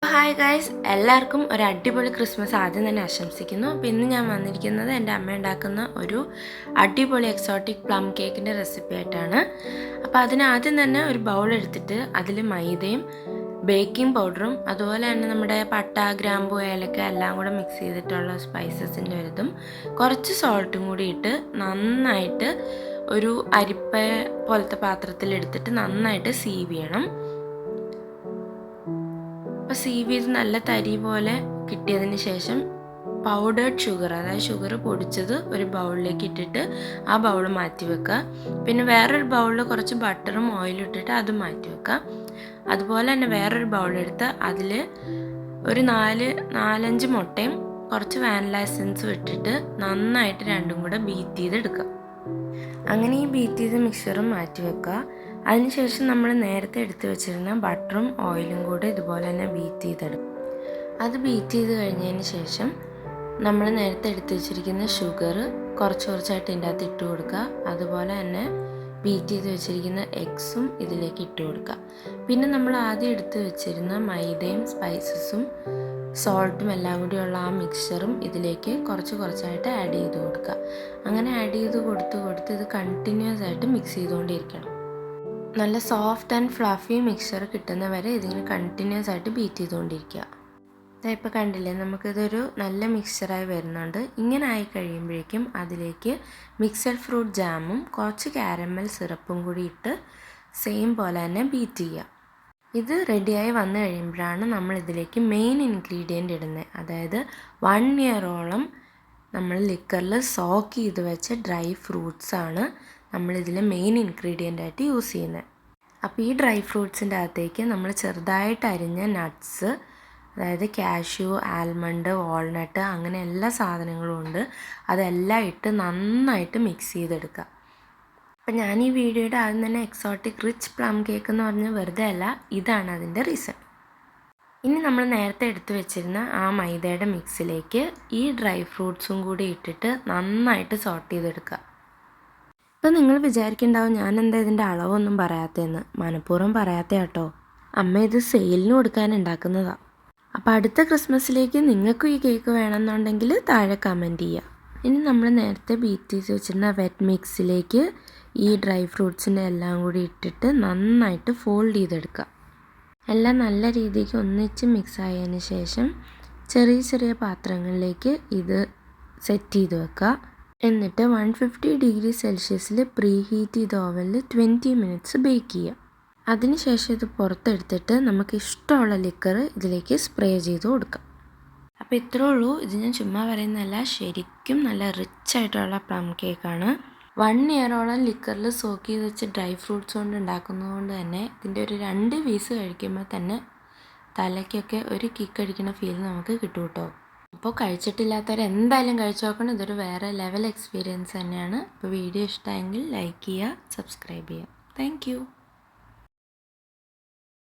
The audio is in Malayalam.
ഹായ് ഗൈസ്, എല്ലാവർക്കും ഒരു അടിപൊളി ക്രിസ്മസ് ആദ്യം തന്നെ ആശംസിക്കുന്നു. അപ്പോൾ ഇന്ന് ഞാൻ വന്നിരിക്കുന്നത് എൻ്റെ അമ്മ ഉണ്ടാക്കുന്ന ഒരു അടിപൊളി എക്സോട്ടിക് പ്ലം കേക്കിൻ്റെ റെസിപ്പി ആയിട്ടാണ്. അപ്പോൾ അതിനാദ്യം തന്നെ ഒരു ബൗൾ എടുത്തിട്ട് അതിൽ മൈദയും ബേക്കിംഗ് പൗഡറും അതുപോലെ തന്നെ നമ്മുടെ പട്ട, ഗ്രാമ്പു, ഏലക്ക എല്ലാം കൂടെ മിക്സ് ചെയ്തിട്ടുള്ള സ്പൈസസിൻ്റെ ഒരിതും കുറച്ച് സോൾട്ടും കൂടി ഇട്ട് നന്നായിട്ട് ഒരു അരിപ്പ പോലത്തെ പാത്രത്തിലെടുത്തിട്ട് നന്നായിട്ട് സീവ് ചെയ്യണം. അപ്പോൾ സീവ് ചെയ്ത് നല്ല തരി പോലെ കിട്ടിയതിന് ശേഷം പൗഡേർഡ് ഷുഗർ, അതായത് ഷുഗർ പൊടിച്ചത് ഒരു ബൗളിലേക്ക് ഇട്ടിട്ട് ആ ബൗൾ മാറ്റി വെക്കുക. പിന്നെ വേറൊരു ബൗളിൽ കുറച്ച് ബട്ടറും ഓയിലും ഇട്ടിട്ട് അത് മാറ്റി വെക്കുക. അതുപോലെ തന്നെ വേറൊരു ബൗളെടുത്ത് അതിൽ ഒരു 4-5 മുട്ടയും കുറച്ച് വാനില എസൻസും ഇട്ടിട്ട് നന്നായിട്ട് രണ്ടും കൂടെ ബീറ്റ് ചെയ്തെടുക്കുക. അങ്ങനെ ഈ ബീറ്റ് ചെയ്ത മിക്സറും മാറ്റി വെക്കുക. അതിനുശേഷം നമ്മൾ നേരത്തെ എടുത്ത് വെച്ചിരുന്ന ബട്ടറും ഓയിലും കൂടെ ഇതുപോലെ തന്നെ ബീറ്റ് ചെയ്തെടുക്കും. അത് ബീറ്റ് ചെയ്ത് കഴിഞ്ഞതിന് ശേഷം നമ്മൾ നേരത്തെ എടുത്ത് വെച്ചിരിക്കുന്ന ഷുഗർ കുറച്ചായിട്ട് ഇതിൻ്റെ അകത്ത് ഇട്ട് കൊടുക്കുക. അതുപോലെ തന്നെ ബീറ്റ് ചെയ്ത് വെച്ചിരിക്കുന്ന എഗ്സും ഇതിലേക്ക് ഇട്ട് കൊടുക്കുക. പിന്നെ നമ്മൾ ആദ്യം എടുത്ത് വെച്ചിരുന്ന മൈദയും സ്പൈസസും സോൾട്ടും എല്ലാം കൂടിയുള്ള ആ മിക്സ്ചറും ഇതിലേക്ക് കുറച്ചായിട്ട് ആഡ് ചെയ്ത് കൊടുക്കുക. അങ്ങനെ ആഡ് ചെയ്ത് കൊടുത്ത് ഇത് കണ്ടിന്യൂസ് ആയിട്ട് മിക്സ് ചെയ്തുകൊണ്ടിരിക്കണം. നല്ല സോഫ്റ്റ് ആൻഡ് ഫ്ലഫി മിക്സ്ചർ കിട്ടുന്ന വരെ ഇതിങ്ങനെ കണ്ടിന്യൂസ് ആയിട്ട് ബീറ്റ് ചെയ്തുകൊണ്ടിരിക്കുക. ഇപ്പോൾ കണ്ടില്ലേ, നമുക്കിതൊരു നല്ല മിക്സ്ചറായി വരുന്നുണ്ട്. ഇങ്ങനെ ആയി കഴിയുമ്പോഴേക്കും അതിലേക്ക് മിക്സഡ് ഫ്രൂട്ട് ജാമും കുറച്ച് കാരമൽ സിറപ്പും കൂടി ഇട്ട് സെയിം പോലെ തന്നെ ബീറ്റ് ചെയ്യുക. ഇത് റെഡിയായി വന്നു കഴിയുമ്പോഴാണ് നമ്മൾ ഇതിലേക്ക് മെയിൻ ഇൻഗ്രീഡിയൻ്റ് ഇടുന്നത്. അതായത് 1 ഇയറോളം നമ്മൾ ലിക്കറിൽ സോക്ക് ചെയ്ത് വെച്ച ഡ്രൈ ഫ്രൂട്ട്സാണ് നമ്മളിതിൽ മെയിൻ ഇൻഗ്രീഡിയൻ്റ് ആയിട്ട് യൂസ് ചെയ്യുന്നത്. അപ്പോൾ ഈ ഡ്രൈ ഫ്രൂട്ട്സിൻ്റെ അകത്തേക്ക് നമ്മൾ ചെറുതായിട്ട് അരിഞ്ഞ നട്ട്സ്, അതായത് കാഷ്യൂ, ആൽമണ്ട്, വാൾനട്ട് അങ്ങനെ എല്ലാ സാധനങ്ങളും ഉണ്ട്. അതെല്ലാം ഇട്ട് നന്നായിട്ട് മിക്സ് ചെയ്തെടുക്കുക. അപ്പം ഞാൻ ഈ വീഡിയോയുടെ ആദ്യം തന്നെ എക്സോട്ടിക് റിച്ച് പ്ലം കേക്ക് എന്ന് പറഞ്ഞാൽ വെറുതെ അല്ല, ഇതാണ് അതിൻ്റെ റീസൺ. ഇനി നമ്മൾ നേരത്തെ എടുത്തു വെച്ചിരുന്ന ആ മൈദയുടെ മിക്സിലേക്ക് ഈ ഡ്രൈ ഫ്രൂട്ട്സും കൂടി ഇട്ടിട്ട് നന്നായിട്ട് സോട്ട് ചെയ്തെടുക്കുക. ഇപ്പം നിങ്ങൾ വിചാരിക്കുന്നുണ്ടാവും ഞാൻ എന്താ ഇതിൻ്റെ അളവൊന്നും പറയാത്തതെന്ന്. മനഃപൂർവ്വം പറയാത്ത കേട്ടോ. അമ്മ ഇത് സെയിലിന് കൊടുക്കാൻ ഉണ്ടാക്കുന്നതാണ്. അപ്പോൾ അടുത്ത ക്രിസ്മസിലേക്ക് നിങ്ങൾക്കും ഈ കേക്ക് വേണമെന്നുണ്ടെങ്കിൽ താഴെ കമൻറ്റ് ചെയ്യുക. ഇനി നമ്മൾ നേരത്തെ ബീറ്റ് ചെയ്ത് വെച്ചിരുന്ന വെറ്റ് മിക്സിലേക്ക് ഈ ഡ്രൈ ഫ്രൂട്ട്സിൻ്റെ എല്ലാം കൂടി ഇട്ടിട്ട് നന്നായിട്ട് ഫോൾഡ് ചെയ്തെടുക്കുക. എല്ലാം നല്ല രീതിക്ക് ഒന്നിച്ച് മിക്സ് ആയതിന് ശേഷം ചെറിയ പാത്രങ്ങളിലേക്ക് ഇത് സെറ്റ് ചെയ്ത് വെക്കുക. എന്നിട്ട് 150 ഡിഗ്രി സെൽഷ്യസിൽ പ്രീ ഹീറ്റ് ചെയ്ത ഓവനിൽ 20 മിനിറ്റ്സ് ബേക്ക് ചെയ്യുക. അതിനുശേഷം ഇത് പുറത്തെടുത്തിട്ട് നമുക്ക് ഇഷ്ടമുള്ള ലിക്കർ ഇതിലേക്ക് സ്പ്രേ ചെയ്ത് കൊടുക്കാം. അപ്പോൾ ഇത്രേ ഉള്ളൂ. ഇത് ഞാൻ ചുമ്മാ പറയുന്നതല്ല, ശരിക്കും നല്ല റിച്ച് ആയിട്ടുള്ള പ്ലം കേക്കാണ്. 1 ഇയറോളം ലിക്കറിൽ സോക്ക് ചെയ്ത് വെച്ച് ഡ്രൈ ഫ്രൂട്ട്സ് കൊണ്ട് ഉണ്ടാക്കുന്നത് കൊണ്ട് തന്നെ ഇതിൻ്റെ ഒരു 2 പീസ് കഴിക്കുമ്പോൾ തന്നെ തലയ്ക്കൊക്കെ ഒരു കിക്ക് അടിക്കുന്ന ഫീൽ നമുക്ക് കിട്ടും കേട്ടോ. അപ്പോൾ കഴിച്ചിട്ടില്ലാത്തവർ എന്തായാലും കഴിച്ചു നോക്കണം. ഇതൊരു വേറെ ലെവൽ എക്സ്പീരിയൻസ് തന്നെയാണ്. അപ്പോൾ വീഡിയോ ഇഷ്ടമായെങ്കിൽ ലൈക്ക് ചെയ്യുക, സബ്സ്ക്രൈബ് ചെയ്യുക. താങ്ക്